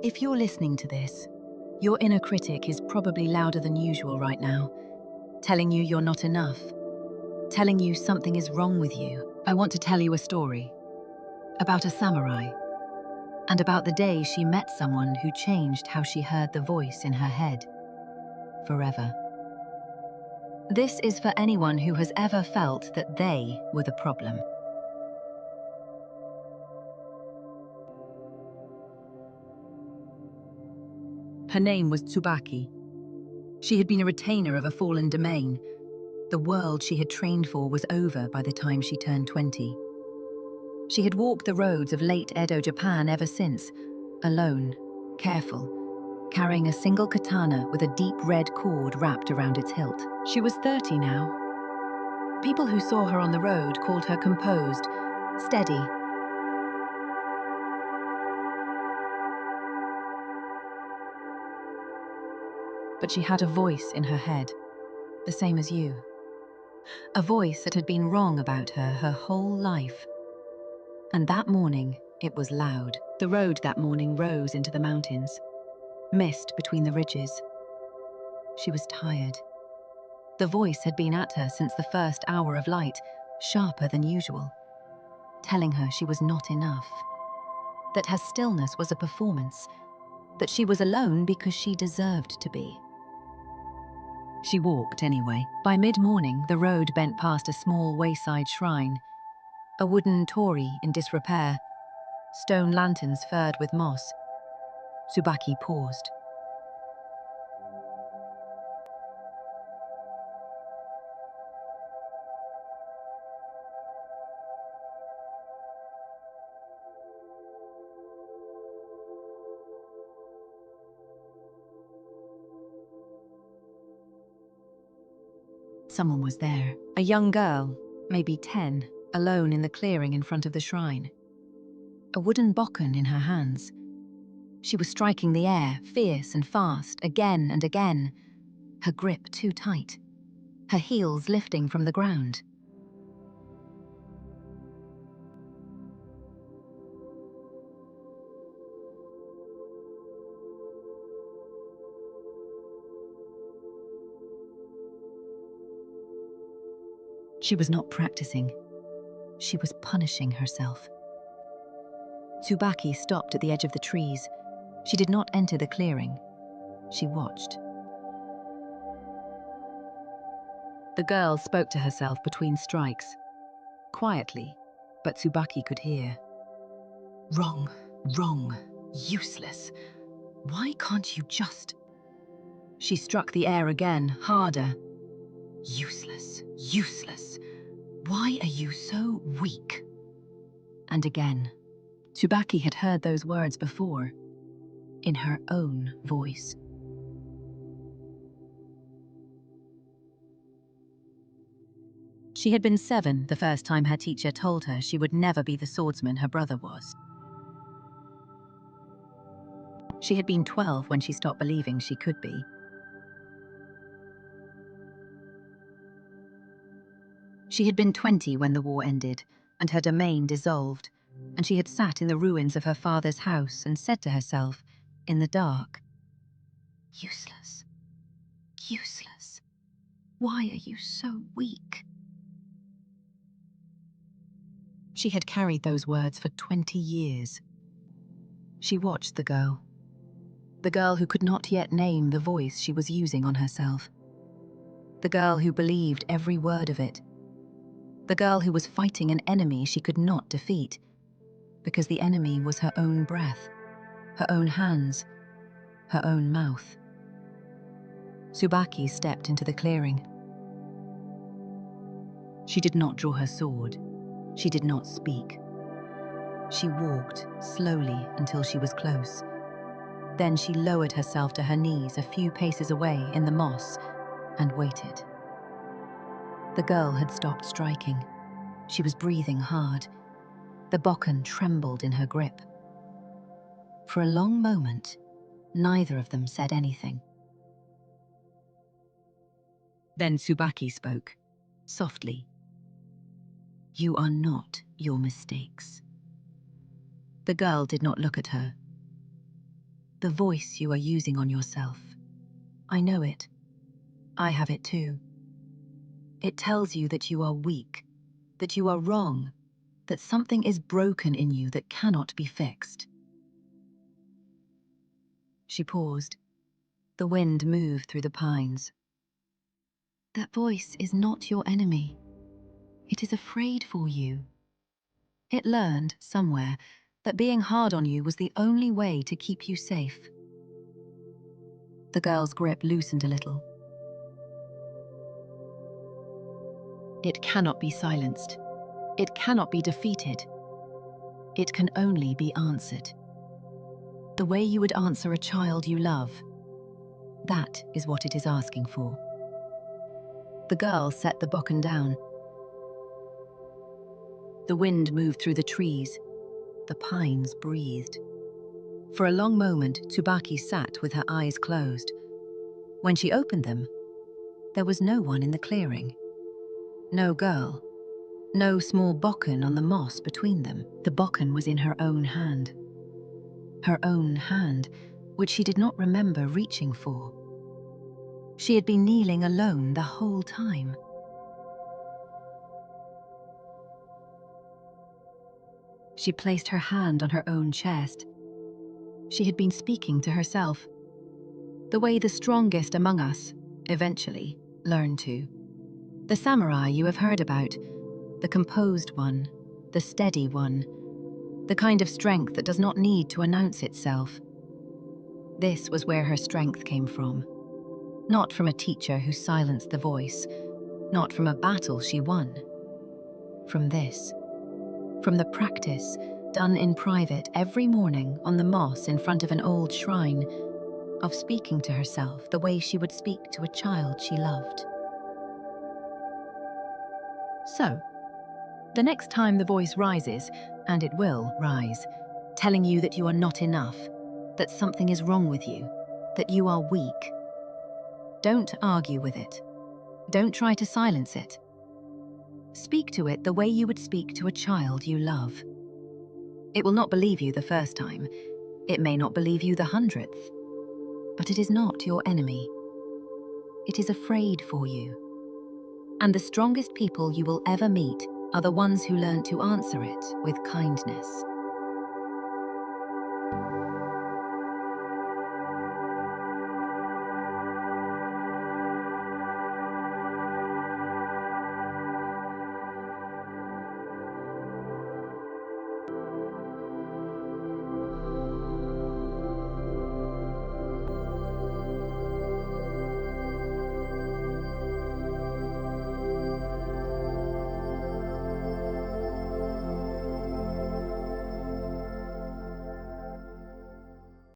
If you're listening to this, your inner critic is probably louder than usual right now, telling you you're not enough, telling you something is wrong with you. I want to tell you a story about a samurai and about the day she met someone who changed how she heard the voice in her head forever. This is for anyone who has ever felt that they were the problem. Her name was Tsubaki. She had been a retainer of a fallen domain. The world she had trained for was over by the time she turned 20. She had walked the roads of late-Edo Japan ever since, alone, careful, carrying a single katana with a deep red cord wrapped around its hilt. She was 30 now. People who saw her on the road called her composed, steady. But she had a voice in her head, the same as you. A voice that had been wrong about her whole life. And that morning, it was loud. The road that morning rose into the mountains, mist between the ridges. She was tired. The voice had been at her since the first hour of light, sharper than usual, telling her she was not enough, that her stillness was a performance, that she was alone because she deserved to be. She walked anyway. By mid-morning, the road bent past a small wayside shrine, a wooden torii in disrepair, stone lanterns furred with moss. Tsubaki paused. Someone was there. A young girl, maybe 10, alone in the clearing in front of the shrine. A wooden bokken in her hands. She was striking the air, fierce and fast, again and again, her grip too tight, her heels lifting from the ground. She was not practicing. She was punishing herself. Tsubaki stopped at the edge of the trees. She did not enter the clearing. She watched. The girl spoke to herself between strikes, quietly, but Tsubaki could hear. Wrong, wrong, useless. Why can't you just... She struck the air again, harder. Useless, useless. Why are you so weak? And again. Tsubaki had heard those words before, in her own voice. She had been 7 the first time her teacher told her she would never be the swordsman her brother was. She had been 12 when she stopped believing she could be. She had been 20 when the war ended, and her domain dissolved, and she had sat in the ruins of her father's house and said to herself, in the dark, useless, useless. Why are you so weak? She had carried those words for 20 years. She watched the girl who could not yet name the voice she was using on herself. The girl who believed every word of it. The girl who was fighting an enemy she could not defeat, because the enemy was her own breath, her own hands, her own mouth. Tsubaki stepped into the clearing. She did not draw her sword. She did not speak. She walked slowly until she was close. Then she lowered herself to her knees a few paces away in the moss and waited. The girl had stopped striking. She was breathing hard. The bokken trembled in her grip. For a long moment, neither of them said anything. Then Tsubaki spoke, softly. You are not your mistakes. The girl did not look at her. The voice you are using on yourself. I know it. I have it too. It tells you that you are weak, that you are wrong, that something is broken in you that cannot be fixed. She paused. The wind moved through the pines. That voice is not your enemy. It is afraid for you. It learned, somewhere, that being hard on you was the only way to keep you safe. The girl's grip loosened a little. It cannot be silenced. It cannot be defeated. It can only be answered. The way you would answer a child you love. That is what it is asking for. The girl set the bokken down. The wind moved through the trees. The pines breathed. For a long moment, Tsubaki sat with her eyes closed. When she opened them, there was no one in the clearing. No girl. No small bokken on the moss between them. The bokken was in her own hand. Her own hand, which she did not remember reaching for. She had been kneeling alone the whole time. She placed her hand on her own chest. She had been speaking to herself, the way the strongest among us, eventually, learn to. The samurai you have heard about, the composed one, the steady one, the kind of strength that does not need to announce itself. This was where her strength came from. Not from a teacher who silenced the voice, not from a battle she won. From this. From the practice, done in private every morning on the moss in front of an old shrine, of speaking to herself the way she would speak to a child she loved. So, the next time the voice rises, and it will rise, telling you that you are not enough, that something is wrong with you, that you are weak, don't argue with it. Don't try to silence it. Speak to it the way you would speak to a child you love. It will not believe you the first time. It may not believe you the 100th. But it is not your enemy. It is afraid for you. And the strongest people you will ever meet are the ones who learn to answer it with kindness.